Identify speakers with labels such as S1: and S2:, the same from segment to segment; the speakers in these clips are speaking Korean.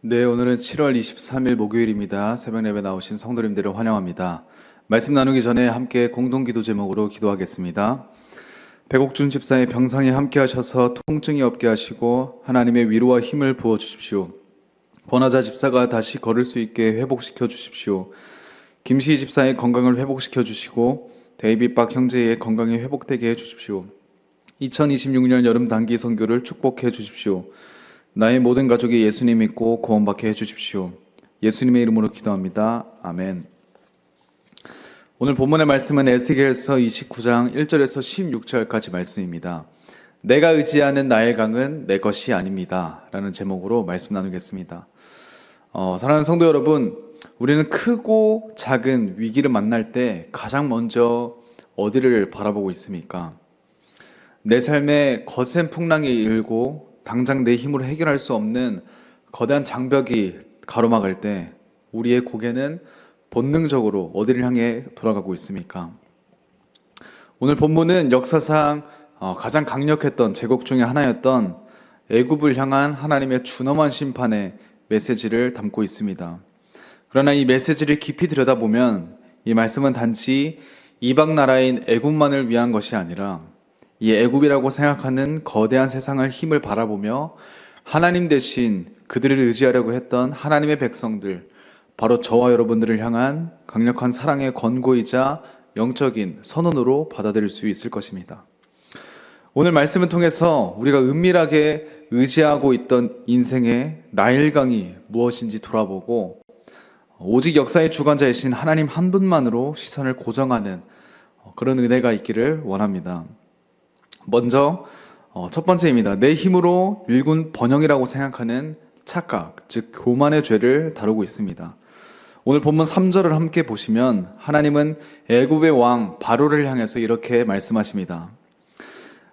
S1: 네, 오늘은 7월 23일 목요일입니다. 새벽 예배 나오신 성도님들을 환영합니다. 말씀 나누기 전에 함께 공동기도 제목으로 기도하겠습니다. 백옥준 집사의 병상에 함께 하셔서 통증이 없게 하시고 하나님의 위로와 힘을 부어 주십시오. 권하자 집사가 다시 걸을 수 있게 회복시켜 주십시오. 김시희 집사의 건강을 회복시켜 주시고 데이빗 박 형제의 건강이 회복되게 해 주십시오. 2026년 여름 단기 선교를 축복해 주십시오. 나의 모든 가족이 예수님 믿고 구원받게 해주십시오. 예수님의 이름으로 기도합니다. 아멘. 오늘 본문의 말씀은 에스겔서 29장 1절에서 16절까지 말씀입니다. 내가 의지하는 나의 강은 내 것이 아닙니다. 라는 제목으로 말씀 나누겠습니다. 사랑하는 성도 여러분, 우리는 크고 작은 위기를 만날 때 가장 먼저 어디를 바라보고 있습니까? 내 삶에 거센 풍랑이 일고 당장 내 힘으로 해결할 수 없는 거대한 장벽이 가로막을 때 우리의 고개는 본능적으로 어디를 향해 돌아가고 있습니까? 오늘 본문은 역사상 가장 강력했던 제국 중에 하나였던 애굽을 향한 하나님의 준엄한 심판의 메시지를 담고 있습니다. 그러나 이 메시지를 깊이 들여다보면 이 말씀은 단지 이방 나라인 애굽만을 위한 것이 아니라 이 애굽이라고 생각하는 거대한 세상을 힘을 바라보며 하나님 대신 그들을 의지하려고 했던 하나님의 백성들, 바로 저와 여러분들을 향한 강력한 사랑의 권고이자 영적인 선언으로 받아들일 수 있을 것입니다. 오늘 말씀을 통해서 우리가 은밀하게 의지하고 있던 인생의 나일강이 무엇인지 돌아보고 오직 역사의 주관자이신 하나님 한 분만으로 시선을 고정하는 그런 은혜가 있기를 원합니다. 먼저 첫 번째입니다. 내 힘으로 일군 번영이라고 생각하는 착각, 즉 교만의 죄를 다루고 있습니다. 오늘 본문 3절을 함께 보시면 하나님은 애굽의 왕 바로를 향해서 이렇게 말씀하십니다.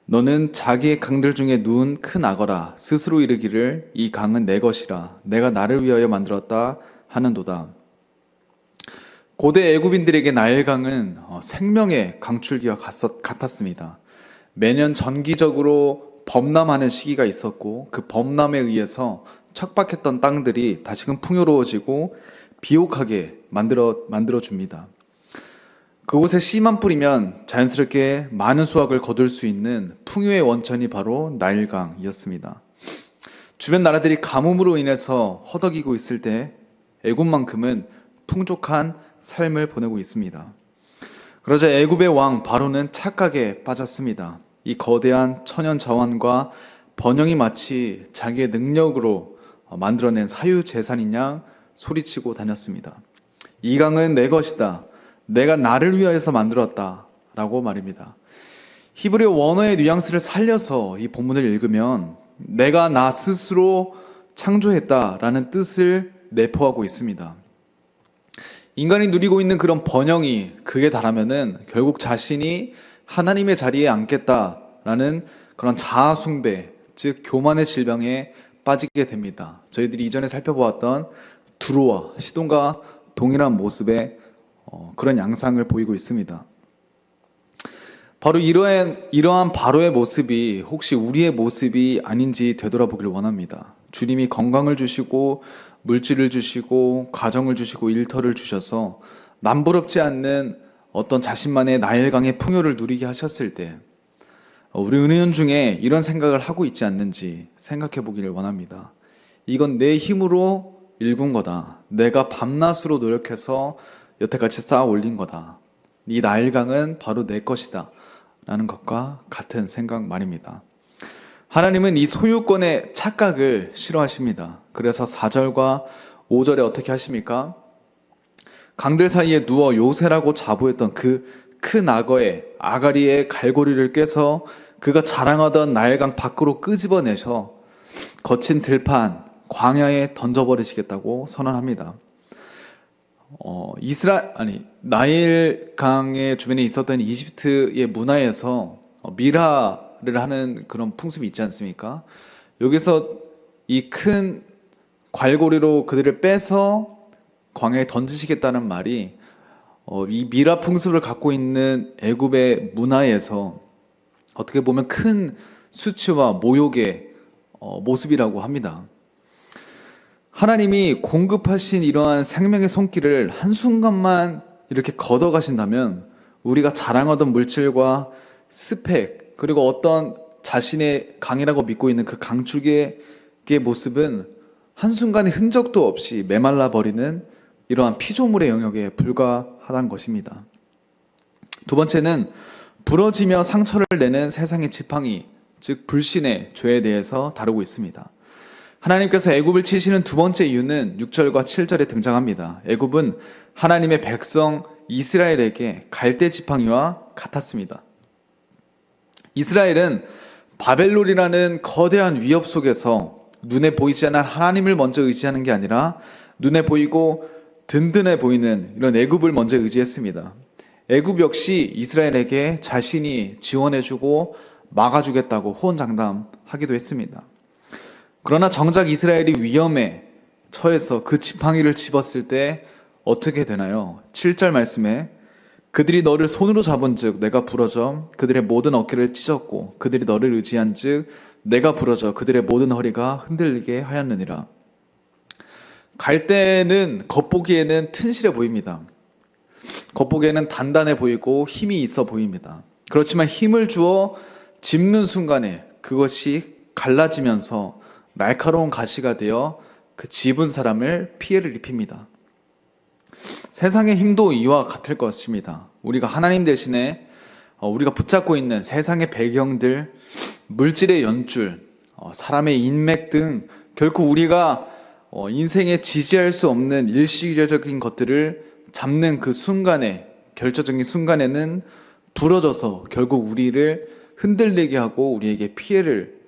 S1: 너는 자기의 강들 중에 누운 큰 악어라. 스스로 이르기를 이 강은 내 것이라. 내가 나를 위하여 만들었다 하는도다. 고대 애굽인들에게 나일강은 생명의 강줄기와 같았습니다. 매년 정기적으로 범람하는 시기가 있었고 그 범람에 의해서 척박했던 땅들이 다시금 풍요로워지고 비옥하게 만들어 줍니다. 그곳에 씨만 뿌리면 자연스럽게 많은 수확을 거둘 수 있는 풍요의 원천이 바로 나일강이었습니다. 주변 나라들이 가뭄으로 인해서 허덕이고 있을 때 애굽만큼은 풍족한 삶을 보내고 있습니다. 그러자 애굽의 왕 바로는 착각에 빠졌습니다. 이 거대한 천연 자원과 번영이 마치 자기의 능력으로 만들어낸 사유재산인 양 소리치고 다녔습니다. 이 강은 내 것이다. 내가 나를 위하여서 만들었다. 라고 말입니다. 히브리어 원어의 뉘앙스를 살려서 이 본문을 읽으면 내가 나 스스로 창조했다라는 뜻을 내포하고 있습니다. 인간이 누리고 있는 그런 번영이 극에 달하면은 결국 자신이 하나님의 자리에 앉겠다라는 그런 자아숭배, 즉 교만의 질병에 빠지게 됩니다. 저희들이 이전에 살펴보았던 두로와 시돈과 동일한 모습의 그런 양상을 보이고 있습니다. 바로 이러한 바로의 모습이 혹시 우리의 모습이 아닌지 되돌아보길 원합니다. 주님이 건강을 주시고 물질을 주시고 가정을 주시고 일터를 주셔서 남부럽지 않는 어떤 자신만의 나일강의 풍요를 누리게 하셨을 때 우리 은연 중에 이런 생각을 하고 있지 않는지 생각해 보기를 원합니다. 이건 내 힘으로 일군 거다. 내가 밤낮으로 노력해서 여태까지 쌓아 올린 거다. 이 나일강은 바로 내 것이다. 라는 것과 같은 생각 말입니다. 하나님은 이 소유권의 착각을 싫어하십니다. 그래서 4절과 5절에 어떻게 하십니까? 강들 사이에 누워 요새라고 자부했던 그 큰 악어의 아가리의 갈고리를 깨서 그가 자랑하던 나일강 밖으로 끄집어내셔 거친 들판 광야에 던져버리시겠다고 선언합니다. 나일강의 주변에 있었던 이집트의 문화에서 미라를 하는 그런 풍습이 있지 않습니까? 여기서 이 큰 갈고리로 그들을 빼서 광야에 던지시겠다는 말이 이 미라 풍습을 갖고 있는 애굽의 문화에서 어떻게 보면 큰 수치와 모욕의 모습이라고 합니다. 하나님이 공급하신 이러한 생명의 손길을 한순간만 이렇게 걷어가신다면 우리가 자랑하던 물질과 스펙, 그리고 어떤 자신의 강이라고 믿고 있는 그 강축의 모습은 한순간에 흔적도 없이 메말라 버리는 이러한 피조물의 영역에 불과하다는 것입니다. 두 번째는 부러지며 상처를 내는 세상의 지팡이, 즉 불신의 죄에 대해서 다루고 있습니다. 하나님께서 애굽을 치시는 두 번째 이유는 6절과 7절에 등장합니다. 애굽은 하나님의 백성 이스라엘에게 갈대 지팡이와 같았습니다. 이스라엘은 바벨론이라는 거대한 위협 속에서 눈에 보이지 않는 하나님을 먼저 의지하는 게 아니라 눈에 보이고 든든해 보이는 이런 애굽을 먼저 의지했습니다. 애굽 역시 이스라엘에게 자신이 지원해주고 막아주겠다고 호언장담하기도 했습니다. 그러나 정작 이스라엘이 위험에 처해서 그 지팡이를 집었을 때 어떻게 되나요? 7절 말씀에 그들이 너를 손으로 잡은즉 내가 부러져 그들의 모든 어깨를 찢었고 그들이 너를 의지한즉 내가 부러져 그들의 모든 허리가 흔들리게 하였느니라. 갈대는 겉보기에는 튼실해 보입니다. 겉보기에는 단단해 보이고 힘이 있어 보입니다. 그렇지만 힘을 주어 짚는 순간에 그것이 갈라지면서 날카로운 가시가 되어 그 집은 사람을 피해를 입힙니다. 세상의 힘도 이와 같을 것입니다. 우리가 하나님 대신에 우리가 붙잡고 있는 세상의 배경들, 물질의 연줄, 사람의 인맥 등 결코 우리가 인생에 지지할 수 없는 일시적인 것들을 잡는 그 순간에, 결정적인 순간에는 부러져서 결국 우리를 흔들리게 하고 우리에게 피해를,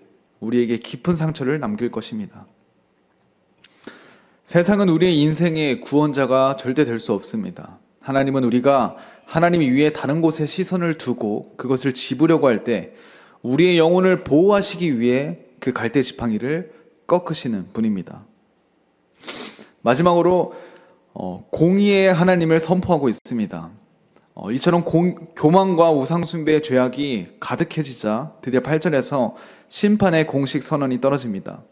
S1: 우리에게 깊은 상처를 남길 것입니다. 세상은 우리의 인생의 구원자가 절대 될 수 없습니다. 하나님은 우리가 하나님 위에 다른 곳에 시선을 두고 그것을 집으려고 할 때 우리의 영혼을 보호하시기 위해 그 갈대 지팡이를 꺾으시는 분입니다. 마지막으로 공의의 하나님을 선포하고 있습니다. 이처럼 교만과 우상숭배의 죄악이 가득해지자 드디어 8절에서 심판의 공식 선언이 떨어집니다.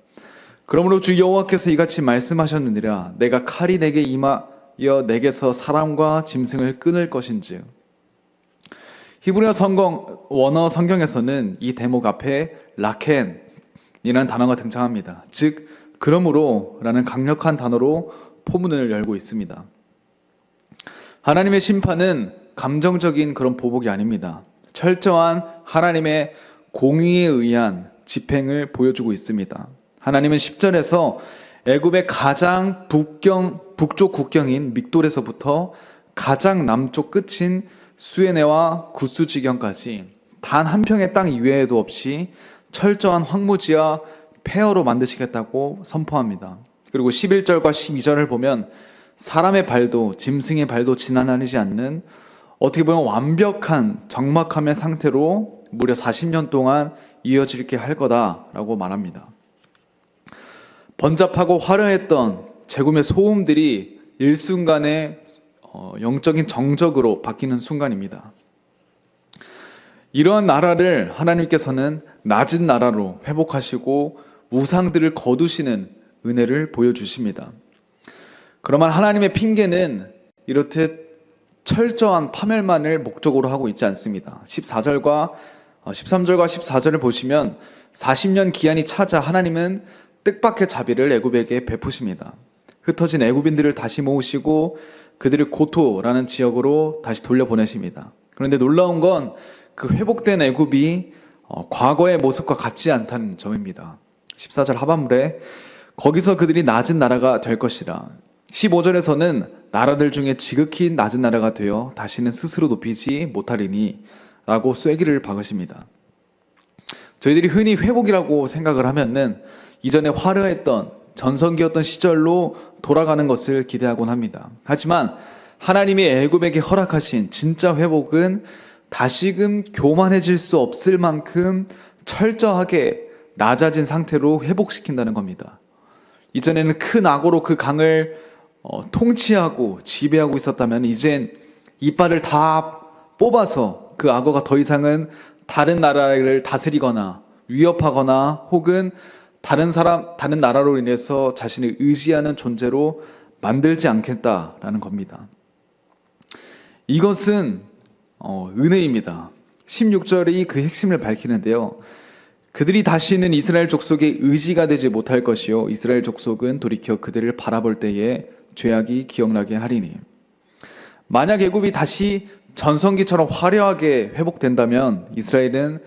S1: 그러므로 주 여호와께서 이같이 말씀하셨느니라 내가 칼이 내게 임하여 내게서 사람과 짐승을 끊을 것인즉. 히브리어 원어 성경에서는 이 대목 앞에 라켄이라는 단어가 등장합니다. 즉 그러므로 라는 강력한 단어로 포문을 열고 있습니다. 하나님의 심판은 감정적인 그런 보복이 아닙니다. 철저한 하나님의 공의에 의한 집행을 보여주고 있습니다. 하나님은 10절에서 애굽의 가장 북쪽 국경인 믹돌에서부터 가장 남쪽 끝인 수에네와 구스 지경까지 단 한 평의 땅 이외에도 없이 철저한 황무지와 폐허로 만드시겠다고 선포합니다. 그리고 11절과 12절을 보면 사람의 발도 짐승의 발도 지나다니지 않는 어떻게 보면 완벽한 정막함의 상태로 무려 40년 동안 이어지게 할 거다라고 말합니다. 번잡하고 화려했던 제국의 소음들이 일순간에 영적인 정적으로 바뀌는 순간입니다. 이러한 나라를 하나님께서는 낮은 나라로 회복하시고 우상들을 거두시는 은혜를 보여주십니다. 그러나 하나님의 핑계는 이렇듯 철저한 파멸만을 목적으로 하고 있지 않습니다. 13절과 14절을 보시면 40년 기한이 차자 하나님은 뜻밖의 자비를 애굽에게 베푸십니다. 흩어진 애굽인들을 다시 모으시고 그들을 고토라는 지역으로 다시 돌려보내십니다. 그런데 놀라운 건 그 회복된 애굽이 과거의 모습과 같지 않다는 점입니다. 14절 하반물에 거기서 그들이 낮은 나라가 될 것이라. 15절에서는 나라들 중에 지극히 낮은 나라가 되어 다시는 스스로 높이지 못하리니 라고 쐐기를 박으십니다. 저희들이 흔히 회복이라고 생각을 하면은 이전에 화려했던 전성기였던 시절로 돌아가는 것을 기대하곤 합니다. 하지만 하나님이 애굽에게 허락하신 진짜 회복은 다시금 교만해질 수 없을 만큼 철저하게 낮아진 상태로 회복시킨다는 겁니다. 이전에는 큰 악어로 그 강을 통치하고 지배하고 있었다면 이젠 이빨을 다 뽑아서 그 악어가 더 이상은 다른 나라를 다스리거나 위협하거나 혹은 다른 사람, 다른 나라로 인해서 자신을 의지하는 존재로 만들지 않겠다라는 겁니다. 이것은 은혜입니다. 16절이 그 핵심을 밝히는데요. 그들이 다시는 이스라엘 족속의 의지가 되지 못할 것이요 이스라엘 족속은 돌이켜 그들을 바라볼 때에 죄악이 기억나게 하리니. 만약 애굽이 다시 전성기처럼 화려하게 회복된다면 이스라엘은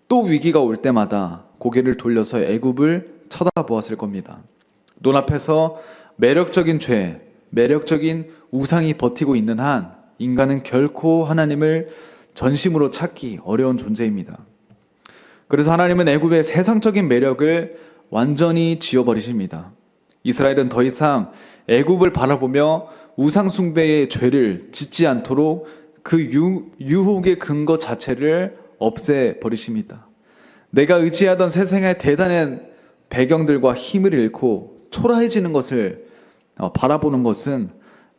S1: 또 위기가 올 때마다 고개를 돌려서 애굽을 쳐다보았을 겁니다. 눈앞에서 매력적인 죄, 매력적인 우상이 버티고 있는 한 인간은 결코 하나님을 전심으로 찾기 어려운 존재입니다. 그래서 하나님은 애굽의 세상적인 매력을 완전히 지워버리십니다. 이스라엘은 더 이상 애굽을 바라보며 우상 숭배의 죄를 짓지 않도록 그 유혹의 근거 자체를 없애버리십니다. 내가 의지하던 세상의 대단한 배경들과 힘을 잃고 초라해지는 것을 바라보는 것은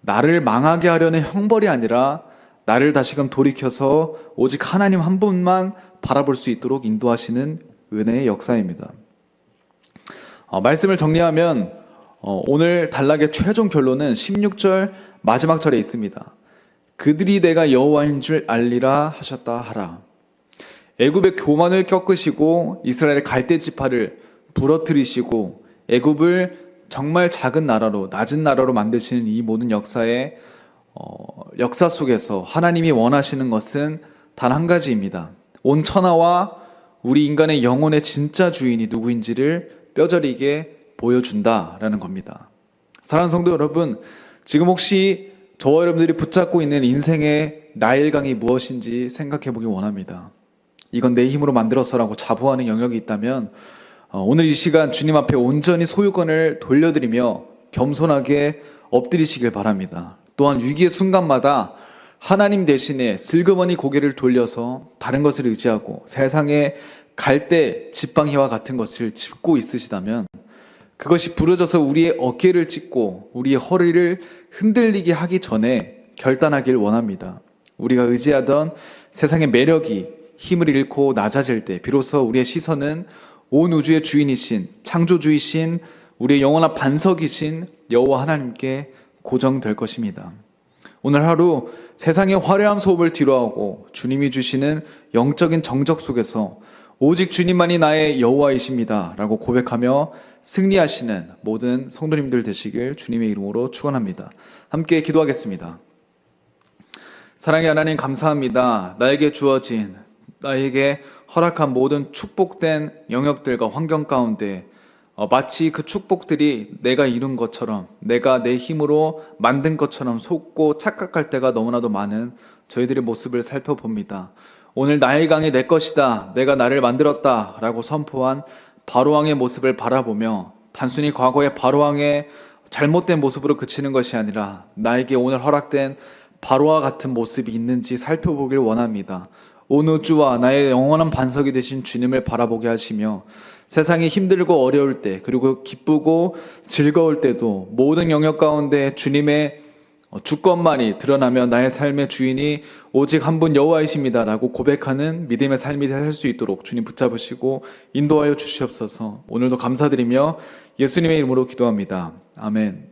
S1: 나를 망하게 하려는 형벌이 아니라 나를 다시금 돌이켜서 오직 하나님 한 분만 바라볼 수 있도록 인도하시는 은혜의 역사입니다. 말씀을 정리하면 오늘 단락의 최종 결론은 16절 마지막 절에 있습니다. 그들이 내가 여호와인 줄 알리라 하셨다 하라. 애굽의 교만을 꺾으시고 이스라엘의 갈대 지파를 부러뜨리시고 애굽을 정말 작은 나라로, 낮은 나라로 만드시는 이 모든 역사의 역사 속에서 하나님이 원하시는 것은 단 한 가지입니다. 온 천하와 우리 인간의 영혼의 진짜 주인이 누구인지를 뼈저리게 보여준다라는 겁니다. 사랑하는 성도 여러분, 지금 혹시 저와 여러분들이 붙잡고 있는 인생의 나일강이 무엇인지 생각해 보기 원합니다. 이건 내 힘으로 만들어서라고 자부하는 영역이 있다면 오늘 이 시간 주님 앞에 온전히 소유권을 돌려드리며 겸손하게 엎드리시길 바랍니다. 또한 위기의 순간마다 하나님 대신에 슬그머니 고개를 돌려서 다른 것을 의지하고 세상의 갈대 지팡이와 같은 것을 짚고 있으시다면 그것이 부러져서 우리의 어깨를 찢고 우리의 허리를 흔들리게 하기 전에 결단하길 원합니다. 우리가 의지하던 세상의 매력이 힘을 잃고 낮아질 때 비로소 우리의 시선은 온 우주의 주인이신 창조주이신 우리의 영원한 반석이신 여호와 하나님께 고정될 것입니다. 오늘 하루 세상의 화려한 소음을 뒤로하고 주님이 주시는 영적인 정적 속에서 오직 주님만이 나의 여호와이십니다 라고 고백하며 승리하시는 모든 성도님들 되시길 주님의 이름으로 축원합니다. 함께 기도하겠습니다. 사랑의 하나님, 감사합니다. 나에게 주어진, 나에게 허락한 모든 축복된 영역들과 환경 가운데 마치 그 축복들이 내가 이룬 것처럼, 내가 내 힘으로 만든 것처럼 속고 착각할 때가 너무나도 많은 저희들의 모습을 살펴봅니다. 오늘 나일강이 내 것이다, 내가 나를 만들었다 라고 선포한 바로왕의 모습을 바라보며 단순히 과거의 바로왕의 잘못된 모습으로 그치는 것이 아니라 나에게 오늘 허락된 바로와 같은 모습이 있는지 살펴보길 원합니다. 온 우주와 나의 영원한 반석이 되신 주님을 바라보게 하시며 세상이 힘들고 어려울 때, 그리고 기쁘고 즐거울 때도 모든 영역 가운데 주님의 주권만이 드러나며 나의 삶의 주인이 오직 한 분 여호와이십니다 라고 고백하는 믿음의 삶이 될 수 있도록 주님 붙잡으시고 인도하여 주시옵소서. 오늘도 감사드리며 예수님의 이름으로 기도합니다. 아멘.